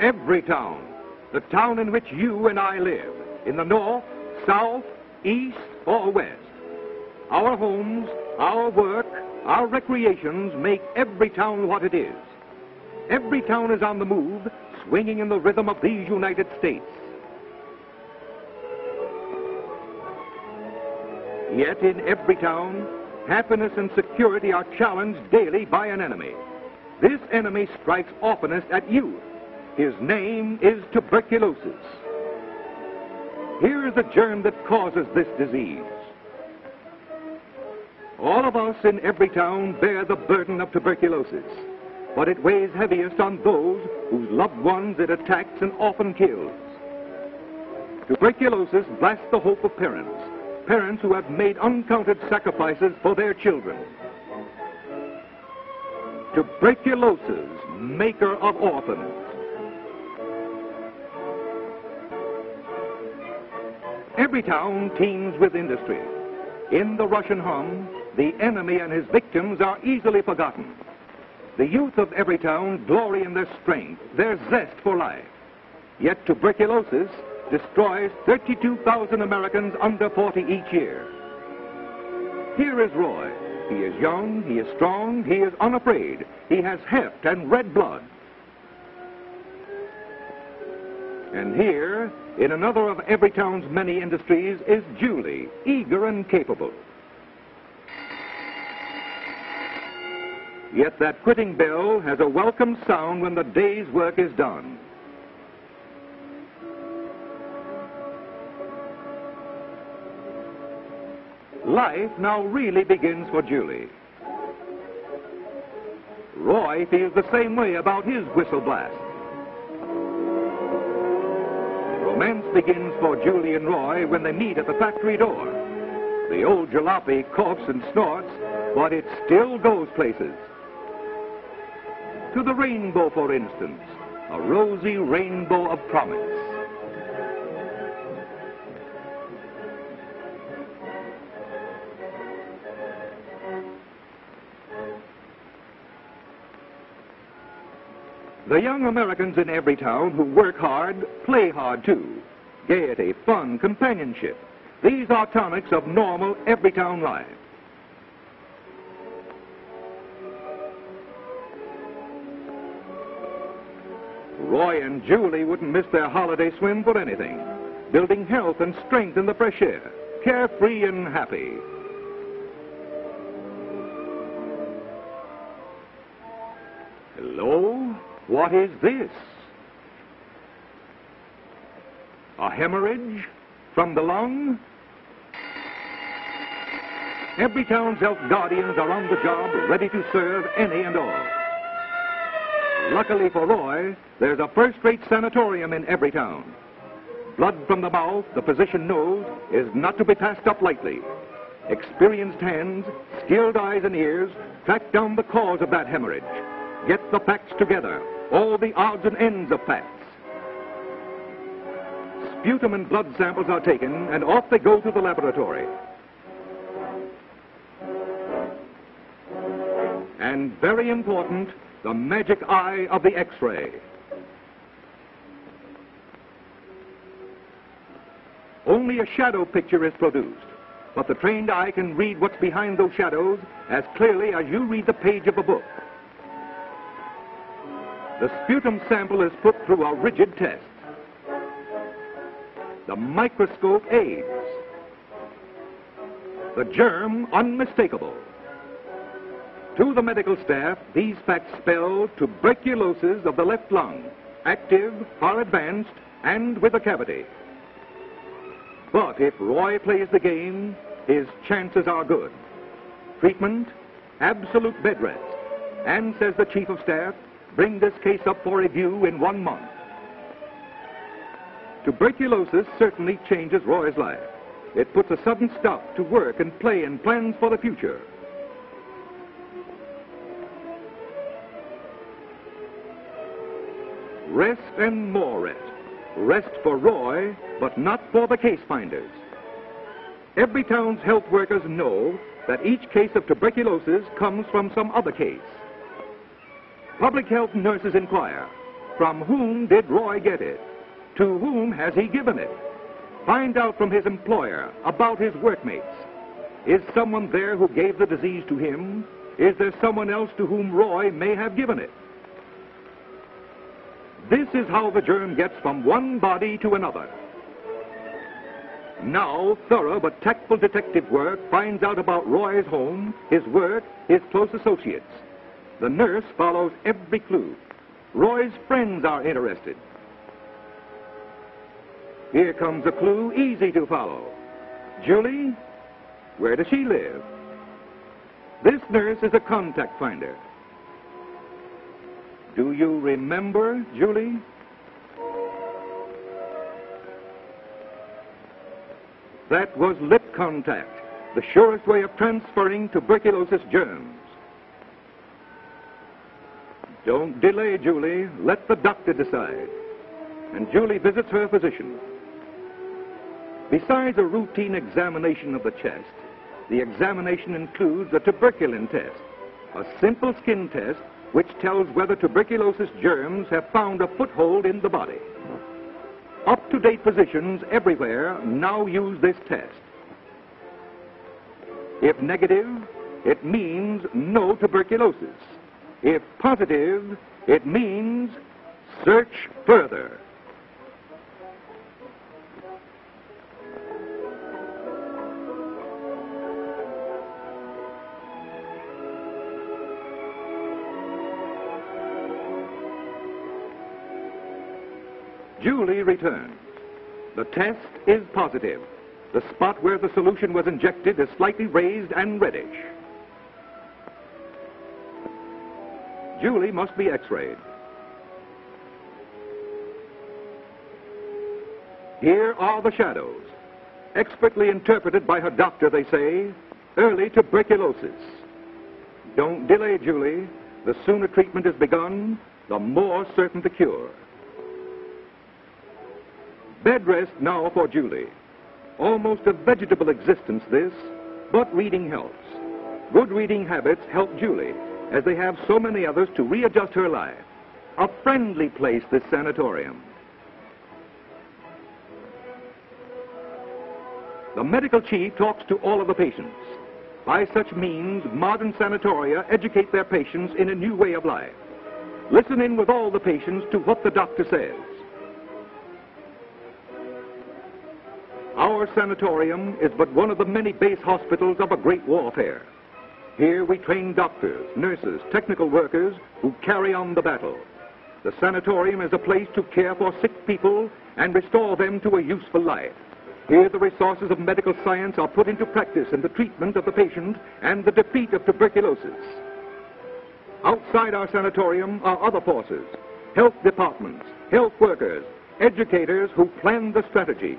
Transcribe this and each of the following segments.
Everytown, the town in which you and I live, in the north, south, east, or west. Our homes, our work, our recreations make Everytown what it is. Everytown is on the move, swinging in the rhythm of these United States. Yet in Everytown, happiness and security are challenged daily by an enemy. This enemy strikes oftenest at youth. His name is tuberculosis. Here is the germ that causes this disease. All of us in Everytown bear the burden of tuberculosis, but it weighs heaviest on those whose loved ones it attacks and often kills. Tuberculosis blasts the hope of parents who have made uncounted sacrifices for their children. Tuberculosis, maker of orphans. Everytown teems with industry. In the Russian hum, the enemy and his victims are easily forgotten. The youth of Everytown glory in their strength, their zest for life. Yet tuberculosis destroys 32,000 Americans under 40 each year. Here is Roy. He is young, he is strong, he is unafraid. He has heft and red blood. And here, in another of Everytown's many industries, is Julie, eager and capable. Yet that quitting bell has a welcome sound when the day's work is done. Life now really begins for Julie. Roy feels the same way about his whistle blast. Romance begins for Julie and Roy when they meet at the factory door. The old jalopy coughs and snorts, but it still goes places. To the rainbow, for instance, a rosy rainbow of promise. The young Americans in Everytown who work hard, play hard too. Gaiety, fun, companionship. These are tonics of normal Everytown life. Roy and Julie wouldn't miss their holiday swim for anything. Building health and strength in the fresh air. Carefree and happy. Hello? What is this? A hemorrhage from the lung? Everytown's health guardians are on the job, ready to serve any and all. Luckily for Roy, there's a first-rate sanatorium in Everytown. Blood from the mouth, the physician knows, is not to be passed up lightly. Experienced hands, skilled eyes and ears track down the cause of that hemorrhage. Get the facts together, all the odds and ends of facts. Sputum and blood samples are taken, and off they go to the laboratory. And very important, the magic eye of the X-ray. Only a shadow picture is produced, but the trained eye can read what's behind those shadows as clearly as you read the page of a book. The sputum sample is put through a rigid test. The microscope aids. The germ unmistakable. To the medical staff, these facts spell tuberculosis of the left lung, active, far advanced, and with a cavity. But if Roy plays the game, his chances are good. Treatment, absolute bed rest. And, says the chief of staff, bring this case up for review in 1 month. Tuberculosis certainly changes Roy's life. It puts a sudden stop to work and play and plans for the future. Rest and more rest. Rest for Roy, but not for the case finders. Everytown's health workers know that each case of tuberculosis comes from some other case. Public health nurses inquire, From whom did Roy get it? To whom has he given it? Find out from his employer, about his workmates. Is someone there who gave the disease to him? Is there someone else to whom Roy may have given it? This is how the germ gets from one body to another. Now, thorough but tactful detective work finds out about Roy's home, his work, his close associates. The nurse follows every clue. Roy's friends are interested. Here comes a clue easy to follow. Julie, where does she live? This nurse is a contact finder. Do you remember Julie? That was lip contact, the surest way of transferring tuberculosis germs. Don't delay, Julie. Let the doctor decide. And Julie visits her physician. Besides a routine examination of the chest, the examination includes a tuberculin test, a simple skin test which tells whether tuberculosis germs have found a foothold in the body. Up-to-date physicians everywhere now use this test. If negative, it means no tuberculosis. If positive, it means search further. Julie returns. The test is positive. The spot where the solution was injected is slightly raised and reddish. Julie must be x-rayed. Here are the shadows. Expertly interpreted by her doctor, they say, early tuberculosis. Don't delay, Julie. The sooner treatment is begun, the more certain the cure. Bed rest now for Julie. Almost a vegetable existence, this, but reading helps. Good reading habits help Julie, as they have so many others, to readjust her life. A friendly place, this sanatorium. The medical chief talks to all of the patients. By such means, modern sanatoria educate their patients in a new way of life. Listen in with all the patients to what the doctor says. Our sanatorium is but one of the many base hospitals of a great warfare. Here we train doctors, nurses, technical workers who carry on the battle. The sanatorium is a place to care for sick people and restore them to a useful life. Here the resources of medical science are put into practice in the treatment of the patient and the defeat of tuberculosis. Outside our sanatorium are other forces, health departments, health workers, educators who plan the strategy.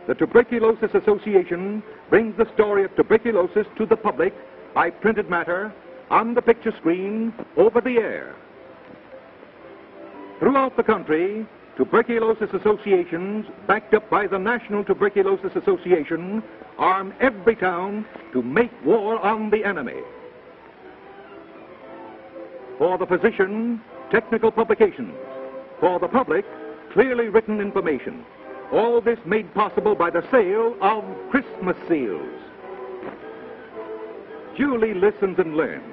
The Tuberculosis Association brings the story of tuberculosis to the public by printed matter, on the picture screen, over the air. Throughout the country, tuberculosis associations, backed up by the National Tuberculosis Association, arm every town to make war on the enemy. For the physician, technical publications. For the public, clearly written information. All this made possible by the sale of Christmas seals. Julie listens and learns.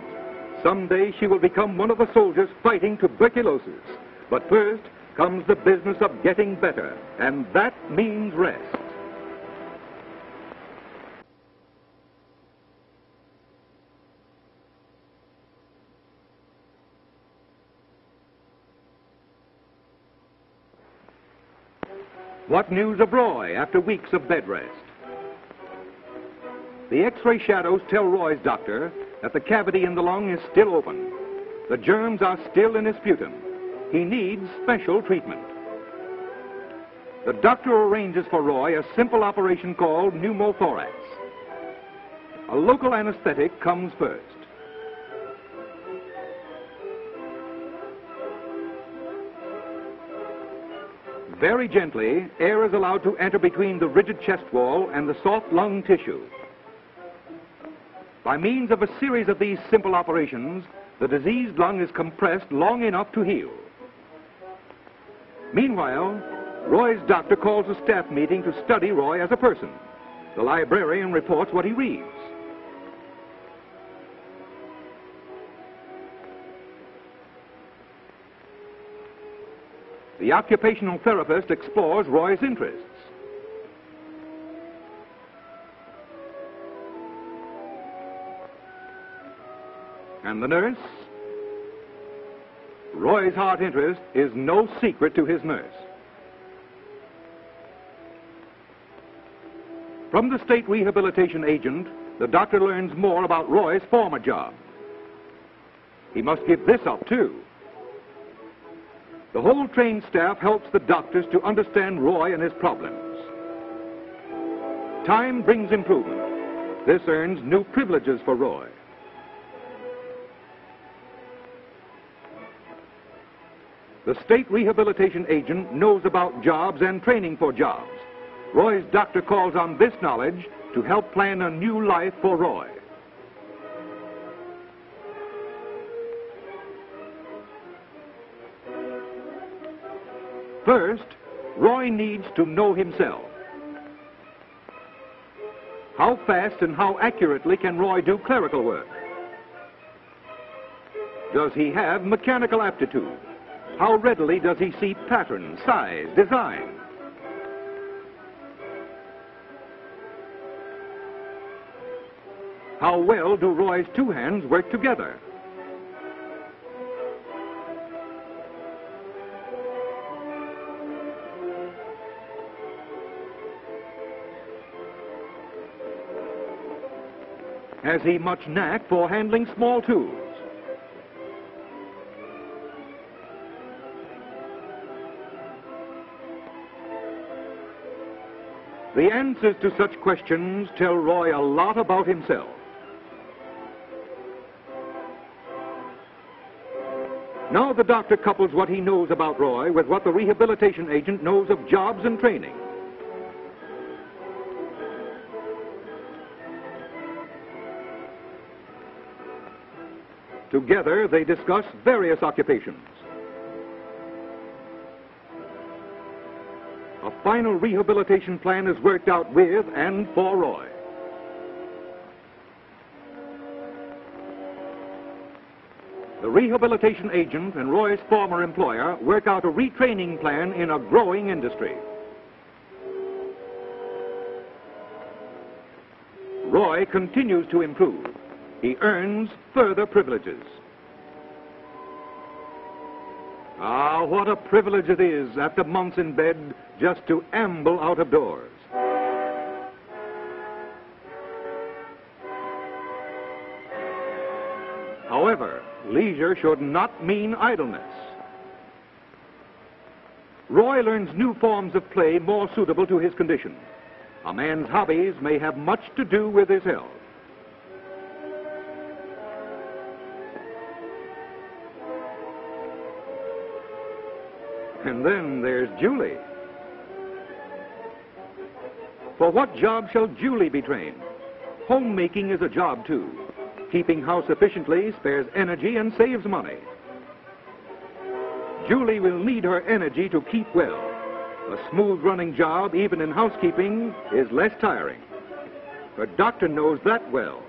Someday she will become one of the soldiers fighting tuberculosis. But first comes the business of getting better, and that means rest. What news of Roy after weeks of bed rest? The X-ray shadows tell Roy's doctor that the cavity in the lung is still open. The germs are still in his sputum. He needs special treatment. The doctor arranges for Roy a simple operation called pneumothorax. A local anesthetic comes first. Very gently, air is allowed to enter between the rigid chest wall and the soft lung tissue. By means of a series of these simple operations, The diseased lung is compressed long enough to heal. Meanwhile, Roy's doctor calls a staff meeting to study Roy as a person. The librarian reports what he reads. The occupational therapist explores Roy's interests. And the nurse? Roy's heart interest is no secret to his nurse. From the state rehabilitation agent, the doctor learns more about Roy's former job. He must give this up, too. The whole trained staff helps the doctors to understand Roy and his problems. Time brings improvement. This earns new privileges for Roy. The state rehabilitation agent knows about jobs and training for jobs. Roy's doctor calls on this knowledge to help plan a new life for Roy. First, Roy needs to know himself. How fast and how accurately can Roy do clerical work? Does he have mechanical aptitude? How readily does he see pattern, size, design? How well do Roy's two hands work together? Has he much knack for handling small tools? The answers to such questions tell Roy a lot about himself. Now the doctor couples what he knows about Roy with what the rehabilitation agent knows of jobs and training. Together, they discuss various occupations. A final rehabilitation plan is worked out with and for Roy. The rehabilitation agent and Roy's former employer work out a retraining plan in a growing industry. Roy continues to improve. He earns further privileges. Ah, what a privilege it is, after months in bed, just to amble out of doors. However, leisure should not mean idleness. Roy learns new forms of play more suitable to his condition. A man's hobbies may have much to do with his health. And then there's Julie. For what job shall Julie be trained? Homemaking is a job, too. Keeping house efficiently spares energy and saves money. Julie will need her energy to keep well. A smooth-running job, even in housekeeping, is less tiring. Her doctor knows that well.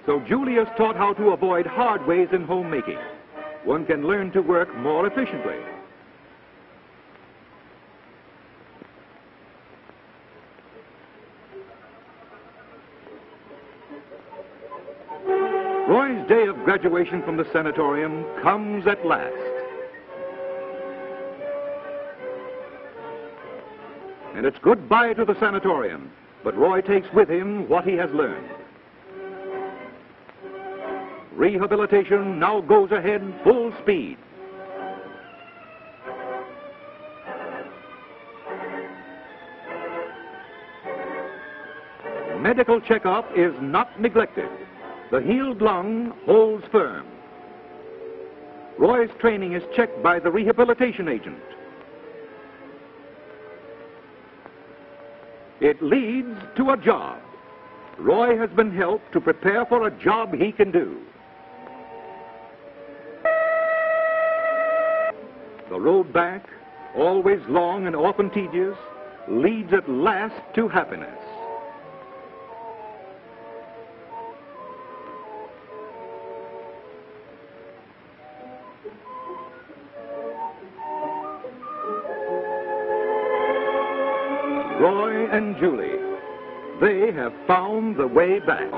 So Julie is taught how to avoid hard ways in homemaking. One can learn to work more efficiently. Roy's day of graduation from the sanatorium comes at last. And it's goodbye to the sanatorium, but Roy takes with him what he has learned. Rehabilitation now goes ahead full speed. Medical checkup is not neglected. The healed lung holds firm. Roy's training is checked by the rehabilitation agent. It leads to a job. Roy has been helped to prepare for a job he can do. The road back, always long and often tedious, leads at last to happiness. Roy and Julie, they have found the way back.